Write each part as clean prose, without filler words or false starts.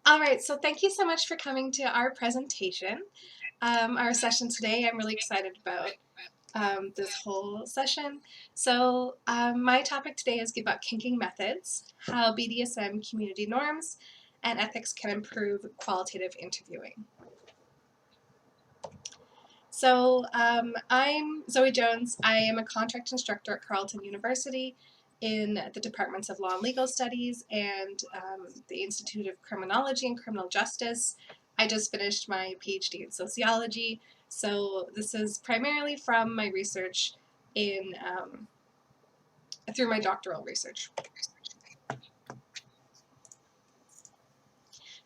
All right, so thank you so much for coming to our presentation. Our session today, I'm really excited about this whole session. So my topic today is about kinking methods, how BDSM community norms and ethics can improve qualitative interviewing. So I'm Zoe Jones. I am a contract instructor at Carleton University in the Departments of Law and Legal Studies and the Institute of Criminology and Criminal Justice. I just finished my PhD in sociology, so this is primarily from my research in through my doctoral research.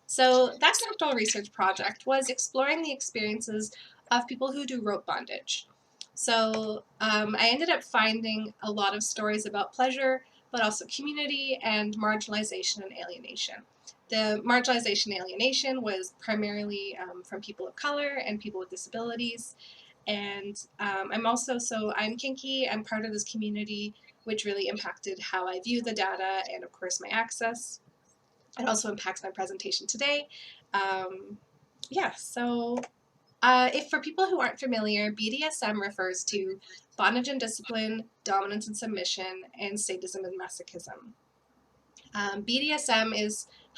So that doctoral research project was exploring the experiences of people who do rope bondage. So I ended up finding a lot of stories about pleasure, but also community and marginalization and alienation. The marginalization and alienation was primarily from people of color and people with disabilities. And I'm kinky, I'm part of this community, which really impacted how I view the data and, of course, my access. It also impacts my presentation today. If for people who aren't familiar, BDSM refers to bondage and discipline, dominance and submission, and sadism and masochism. BDSM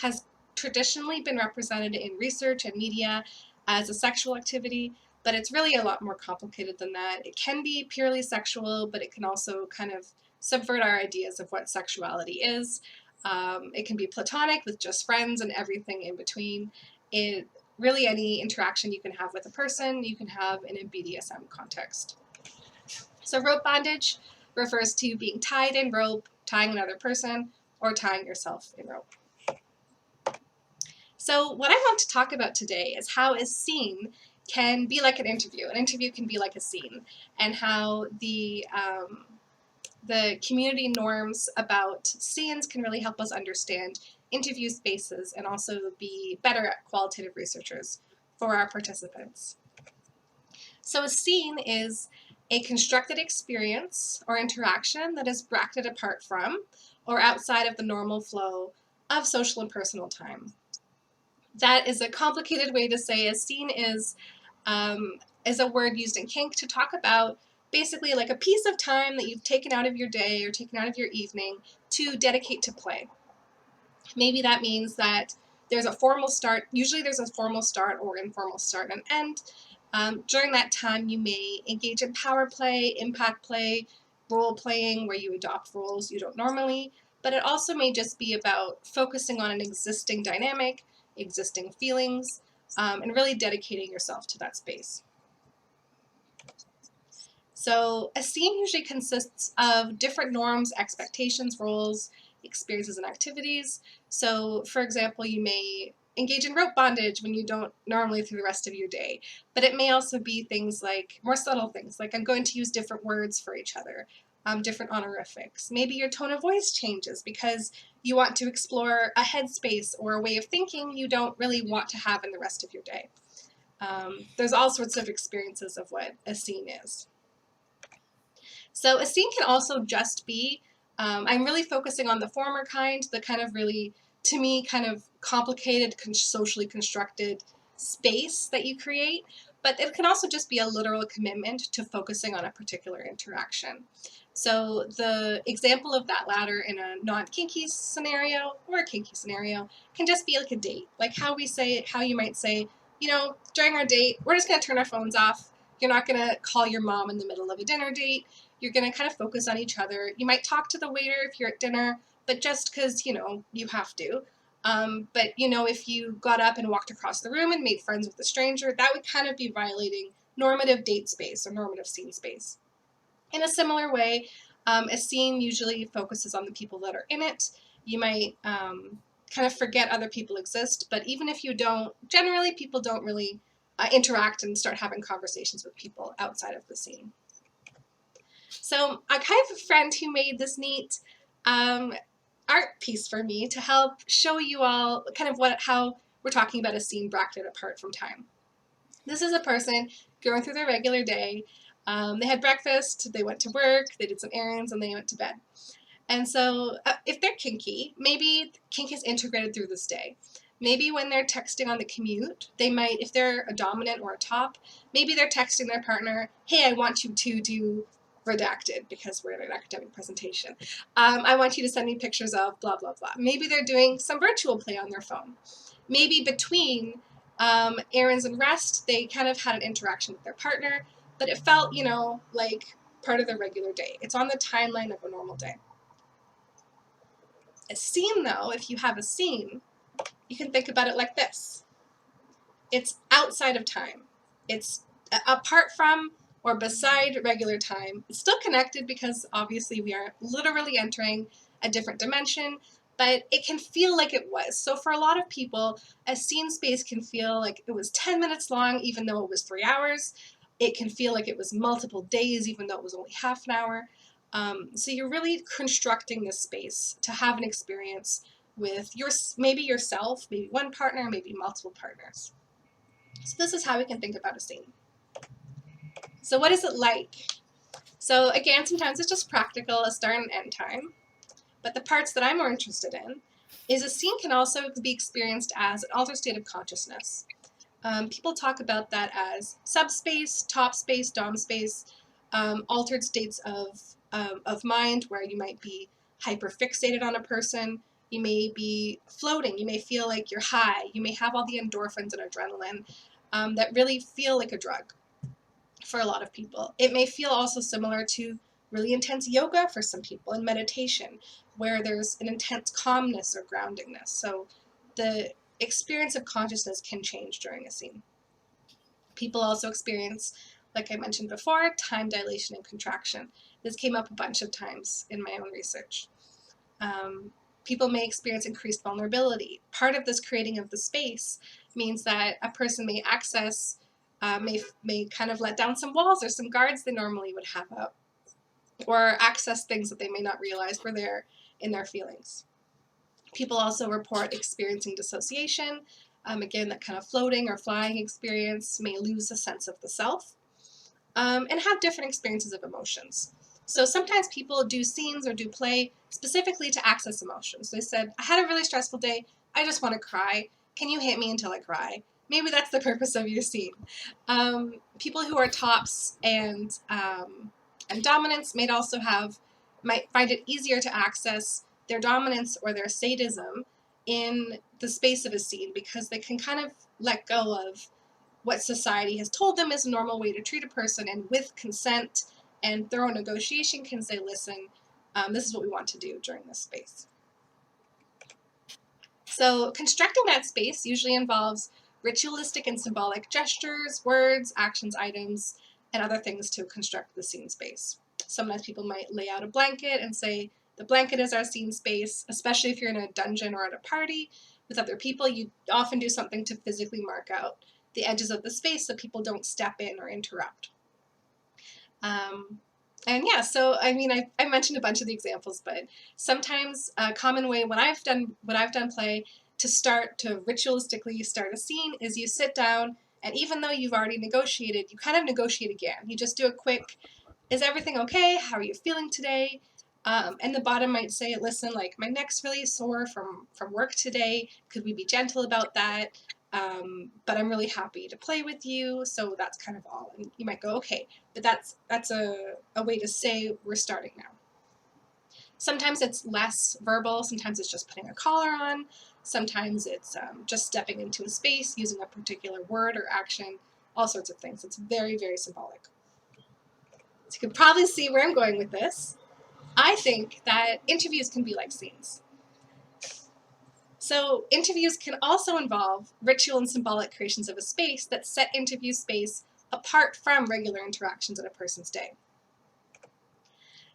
has traditionally been represented in research and media as a sexual activity, but it's really a lot more complicated than that. It can be purely sexual, but it can also kind of subvert our ideas of what sexuality is. It can be platonic with just friends and everything in between. Really any interaction you can have with a person, you can have in a BDSM context. So rope bondage refers to being tied in rope, tying another person, or tying yourself in rope. So what I want to talk about today is how a scene can be like an interview. An interview can be like a scene, and how the community norms about scenes can really help us understand interview spaces and also be better at qualitative researchers for our participants. So a scene is a constructed experience or interaction that is bracketed apart from or outside of the normal flow of social and personal time. That is a complicated way to say a scene is a word used in kink to talk about basically like a piece of time that you've taken out of your day or taken out of your evening to dedicate to play. Maybe that means that there's a formal start, usually there's a formal start or informal start and end. During that time, you may engage in power play, impact play, role playing, where you adopt roles you don't normally, but it also may just be about focusing on an existing dynamic, existing feelings, and really dedicating yourself to that space. So a scene usually consists of different norms, expectations, roles, experiences, and activities. So, for example, you may engage in rope bondage when you don't normally through the rest of your day. But it may also be things like more subtle things, like I'm going to use different words for each other, different honorifics. Maybe your tone of voice changes because you want to explore a headspace or a way of thinking you don't really want to have in the rest of your day. There's all sorts of experiences of what a scene is. So a scene can also just be, I'm really focusing on the former kind, the kind of really, to me, kind of complicated, socially constructed space that you create, but it can also just be a literal commitment to focusing on a particular interaction. So the example of that latter in a non-kinky scenario or a kinky scenario can just be like a date, like how you might say, during our date, we're just going to turn our phones off. You're not going to call your mom in the middle of a dinner date. You're going to kind of focus on each other. You might talk to the waiter if you're at dinner, but just because, you have to. But if you got up and walked across the room and made friends with a stranger, that would kind of be violating normative date space or normative scene space. In a similar way, a scene usually focuses on the people that are in it. You might kind of forget other people exist, but even if you don't, generally people don't really interact and start having conversations with people outside of the scene. So I kind of have a friend who made this neat art piece for me to help show you all kind of how we're talking about a scene bracketed apart from time. This is a person going through their regular day. They had breakfast, they went to work, they did some errands, and they went to bed. And so if they're kinky, maybe kink is integrated through this day. Maybe when they're texting on the commute, they might, if they're a dominant or a top, maybe they're texting their partner, hey, I want you to do redacted because we're in an academic presentation. I want you to send me pictures of blah, blah, blah. Maybe they're doing some virtual play on their phone. Maybe between errands and rest, they kind of had an interaction with their partner, but it felt, you know, like part of their regular day. It's on the timeline of a normal day. A scene, though, if you have a scene, you can think about it like this. It's outside of time. It's apart from or beside regular time. It's still connected because obviously we are literally entering a different dimension, but it can feel like it was. So for a lot of people, a scene space can feel like it was 10 minutes long even though it was 3 hours. It can feel like it was multiple days even though it was only half an hour. So you're really constructing this space to have an experience with maybe yourself, maybe one partner, maybe multiple partners. So this is how we can think about a scene. So what is it like? So again, sometimes it's just practical, a start and end time. But the parts that I'm more interested in is a scene can also be experienced as an altered state of consciousness. People talk about that as subspace, top space, dom space, altered states of mind where you might be hyperfixated on a person. You may be floating. You may feel like you're high. You may have all the endorphins and adrenaline that really feel like a drug for a lot of people. It may feel also similar to really intense yoga for some people and meditation, where there's an intense calmness or groundingness. So the experience of consciousness can change during a scene. People also experience, like I mentioned before, time dilation and contraction. This came up a bunch of times in my own research. People may experience increased vulnerability. Part of this creating of the space means that a person may access, may kind of let down some walls or some guards they normally would have up, or access things that they may not realize were there in their feelings. People also report experiencing dissociation. Again, that kind of floating or flying experience, may lose a sense of the self, and have different experiences of emotions. So sometimes people do scenes or do play specifically to access emotions. They said, I had a really stressful day. I just want to cry. Can you hit me until I cry? Maybe that's the purpose of your scene. People who are tops and dominants might find it easier to access their dominance or their sadism in the space of a scene because they can kind of let go of what society has told them is a normal way to treat a person, and with consent and thorough negotiation can say, listen, this is what we want to do during this space. So constructing that space usually involves ritualistic and symbolic gestures, words, actions, items, and other things to construct the scene space. Sometimes people might lay out a blanket and say, the blanket is our scene space, especially if you're in a dungeon or at a party with other people. You often do something to physically mark out the edges of the space so people don't step in or interrupt. And yeah, so I mean, I mentioned a bunch of the examples, but sometimes a common way when I've done play to ritualistically start a scene is you sit down, and even though you've already negotiated, you kind of negotiate again. You just do a quick, is everything okay? How are you feeling today? And the bottom might say, listen, like my neck's really sore from work today. Could we be gentle about that? But I'm really happy to play with you, so that's kind of all. And you might go, okay, but that's a way to say we're starting now. Sometimes it's less verbal, sometimes it's just putting a collar on, sometimes it's just stepping into a space, using a particular word or action, all sorts of things. It's very, very symbolic. So you can probably see where I'm going with this. I think that interviews can be like scenes. So interviews can also involve ritual and symbolic creations of a space that set interview space apart from regular interactions in a person's day.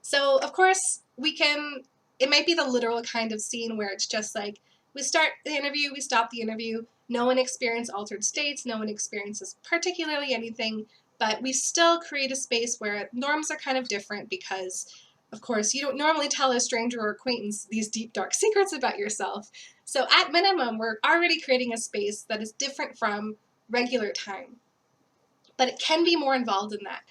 So of course, it might be the literal kind of scene where it's just like, we start the interview, we stop the interview, no one experiences altered states, no one experiences particularly anything, but we still create a space where norms are kind of different because, of course, you don't normally tell a stranger or acquaintance these deep, dark secrets about yourself. So at minimum, we're already creating a space that is different from regular time. But it can be more involved in that.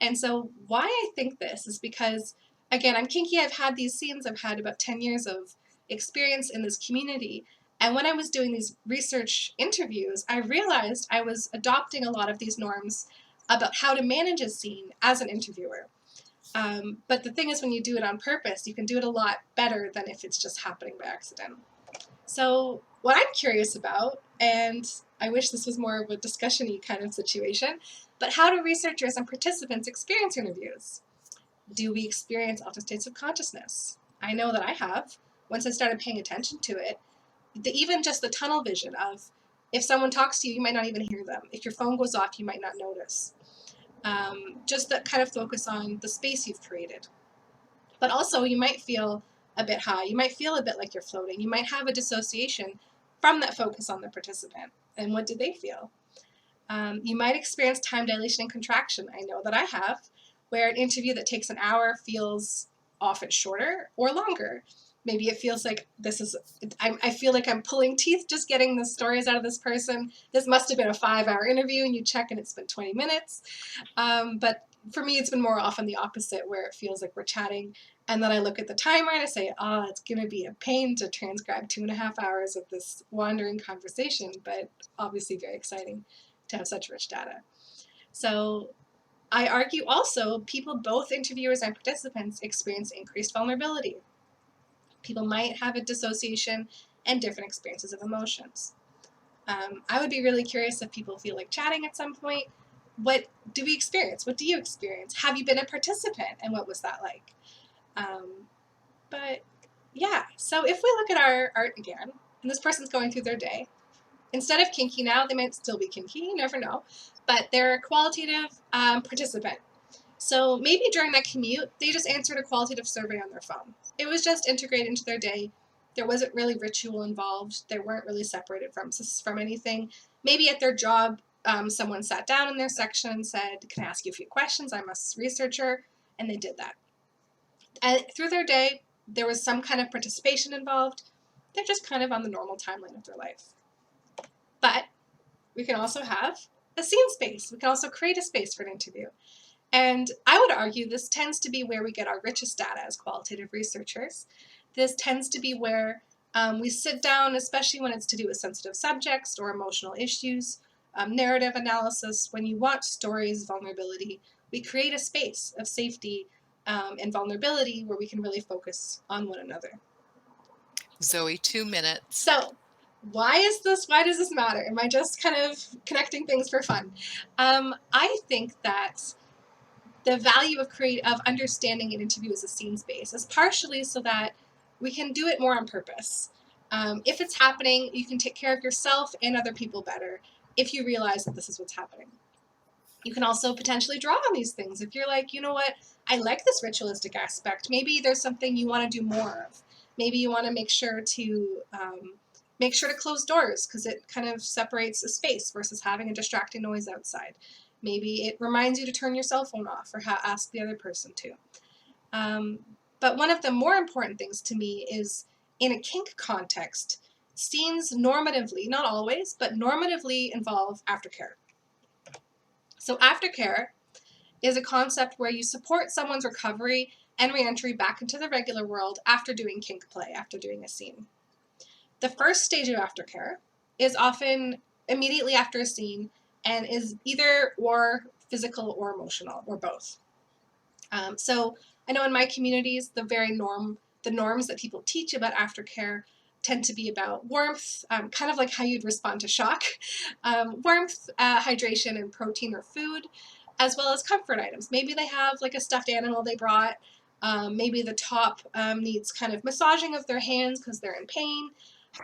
And so why I think this is because, again, I'm kinky, I've had these scenes, I've had about 10 years of experience in this community, And when I was doing these research interviews, I realized I was adopting a lot of these norms about how to manage a scene as an interviewer. But the thing is, when you do it on purpose, you can do it a lot better than if it's just happening by accident. So what I'm curious about, and I wish this was more of a discussion-y kind of situation, but how do researchers and participants experience interviews? Do we experience altered states of consciousness? I know that I have. Once I started paying attention to it, even just the tunnel vision of if someone talks to you, you might not even hear them. If your phone goes off, you might not notice. Just that kind of focus on the space you've created. But also, you might feel a bit high. You might feel a bit like you're floating. You might have a dissociation from that focus on the participant. And what do they feel? You might experience time dilation and contraction. I know that I have, where an interview that takes an hour feels often shorter or longer. Maybe it feels like I feel like I'm pulling teeth just getting the stories out of this person. This must have been a 5-hour interview, and you check and it's been 20 minutes. But for me, it's been more often the opposite, where it feels like we're chatting, and then I look at the timer and I say, it's going to be a pain to transcribe 2.5 hours of this wandering conversation, but obviously very exciting to have such rich data. So I argue also people, both interviewers and participants, experience increased vulnerability. People might have a dissociation and different experiences of emotions. I would be really curious if people feel like chatting at some point. What do we experience? What do you experience? Have you been a participant, and what was that like? But yeah, so if we look at our art again, and this person's going through their day, instead of kinky now, they might still be kinky, you never know, but they're a qualitative participant. So maybe during that commute, they just answered a qualitative survey on their phone. It was just integrated into their day. There wasn't really ritual involved. They weren't really separated from anything. Maybe at their job, someone sat down in their section and said, "Can I ask you a few questions? I'm a researcher," and they did that. And through their day, there was some kind of participation involved. They're just kind of on the normal timeline of their life. But we can also have a scene space. We can also create a space for an interview. And I would argue this tends to be where we get our richest data as qualitative researchers. This tends to be where we sit down, especially when it's to do with sensitive subjects or emotional issues, narrative analysis. When you want stories, vulnerability, we create a space of safety and vulnerability where we can really focus on one another. Zoey, 2 minutes. So why does this matter? Am I just kind of connecting things for fun? I think that the value of understanding an interview as a scene space is partially so that we can do it more on purpose. If it's happening, you can take care of yourself and other people better if you realize that this is what's happening. You can also potentially draw on these things. If you're like, you know what, I like this ritualistic aspect. Maybe there's something you want to do more of. Maybe you want to make sure to close doors because it kind of separates a space versus having a distracting noise outside. Maybe it reminds you to turn your cell phone off or ask the other person to. But one of the more important things to me is in a kink context, scenes normatively, not always, but normatively involve aftercare. So aftercare is a concept where you support someone's recovery and reentry back into the regular world after doing kink play, after doing a scene. The first stage of aftercare is often immediately after a scene and is either or physical or emotional or both. So I know in my communities, the norms that people teach about aftercare tend to be about warmth, kind of like how you'd respond to shock, warmth, hydration, and protein or food, as well as comfort items. Maybe they have like a stuffed animal they brought. Maybe the top needs kind of massaging of their hands because they're in pain.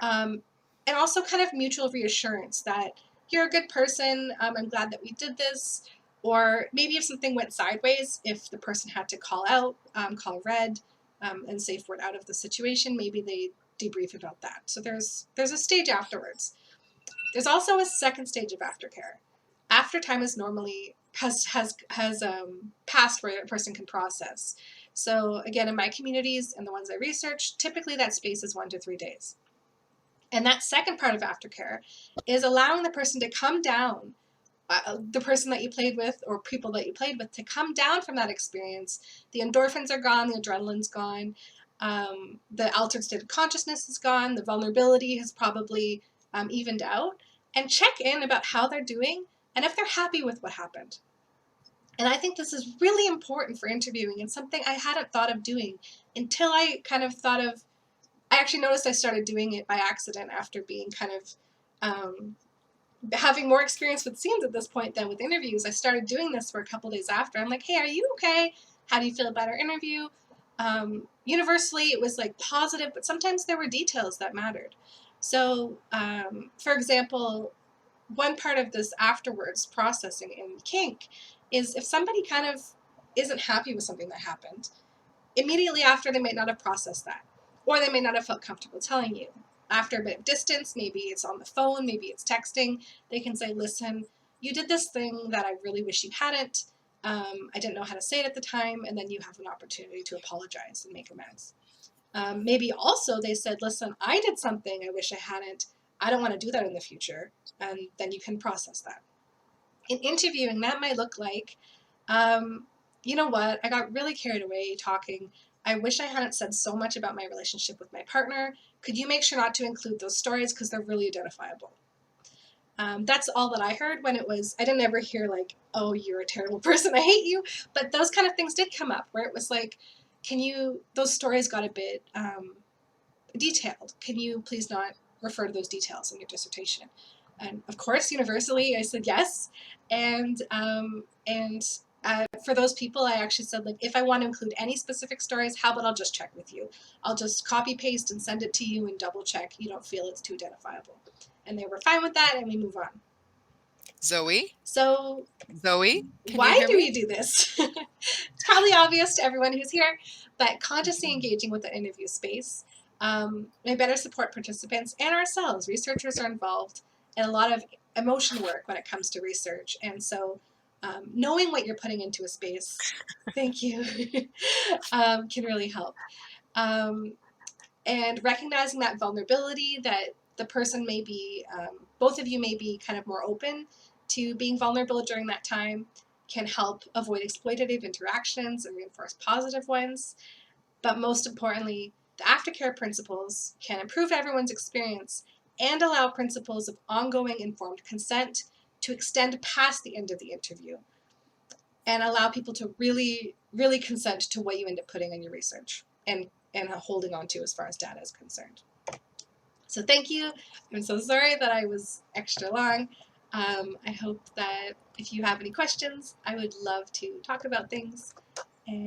And also kind of mutual reassurance that you're a good person, I'm glad that we did this. Or maybe if something went sideways, if the person had to call out, call red, and safe word out of the situation, maybe they debrief about that. So there's a stage afterwards. There's also a second stage of aftercare. After time is normally has passed where a person can process. So again, in my communities and the ones I research, typically that space is 1 to 3 days. And that second part of aftercare is allowing the person to come down, the person that you played with or people that you played with, to come down from that experience. The endorphins are gone, the adrenaline's gone. The altered state of consciousness is gone. The vulnerability has probably evened out. And check in about how they're doing and if they're happy with what happened. And I think this is really important for interviewing and something I hadn't thought of doing until I kind of thought of, I actually noticed I started doing it by accident after being kind of having more experience with scenes at this point than with interviews. I started doing this for a couple days after. I'm like, hey, are you okay? How do you feel about our interview? Universally, it was like positive, but sometimes there were details that mattered. So, for example, one part of this afterwards processing in kink is if somebody kind of isn't happy with something that happened, immediately after they might not have processed that, or they may not have felt comfortable telling you. After a bit of distance, maybe it's on the phone, maybe it's texting, they can say, listen, you did this thing that I really wish you hadn't. I didn't know how to say it at the time, and then you have an opportunity to apologize and make amends. Maybe also they said, listen, I did something I wish I hadn't. I don't want to do that in the future. And then you can process that. In interviewing, that might look like, you know what, I got really carried away talking. I wish I hadn't said so much about my relationship with my partner. Could you make sure not to include those stories because they're really identifiable? That's all that I heard when it was, I didn't ever hear like, oh, you're a terrible person, I hate you. But those kind of things did come up where it was like, those stories got a bit detailed. Can you please not refer to those details in your dissertation? And of course, universally, I said yes. And for those people, I actually said, like, if I want to include any specific stories, how about I'll just check with you? I'll just copy paste and send it to you and double check you don't feel it's too identifiable. And they were fine with that, and we move on. Zoe? So Zoe? Can you why hear do we me? do this? It's probably obvious to everyone who's here, but consciously engaging with the interview space may better support participants and ourselves. Researchers are involved in a lot of emotion work when it comes to research, and so knowing what you're putting into a space, thank you, can really help. Um, and recognizing that vulnerability, that the person may be, both of you may be kind of more open to being vulnerable during that time, can help avoid exploitative interactions and reinforce positive ones. But most importantly, the aftercare principles can improve everyone's experience and allow principles of ongoing informed consent to extend past the end of the interview and allow people to really, really consent to what you end up putting in your research and holding on to as far as data is concerned. So thank you. I'm so sorry that I was extra long. I hope that if you have any questions, I would love to talk about things.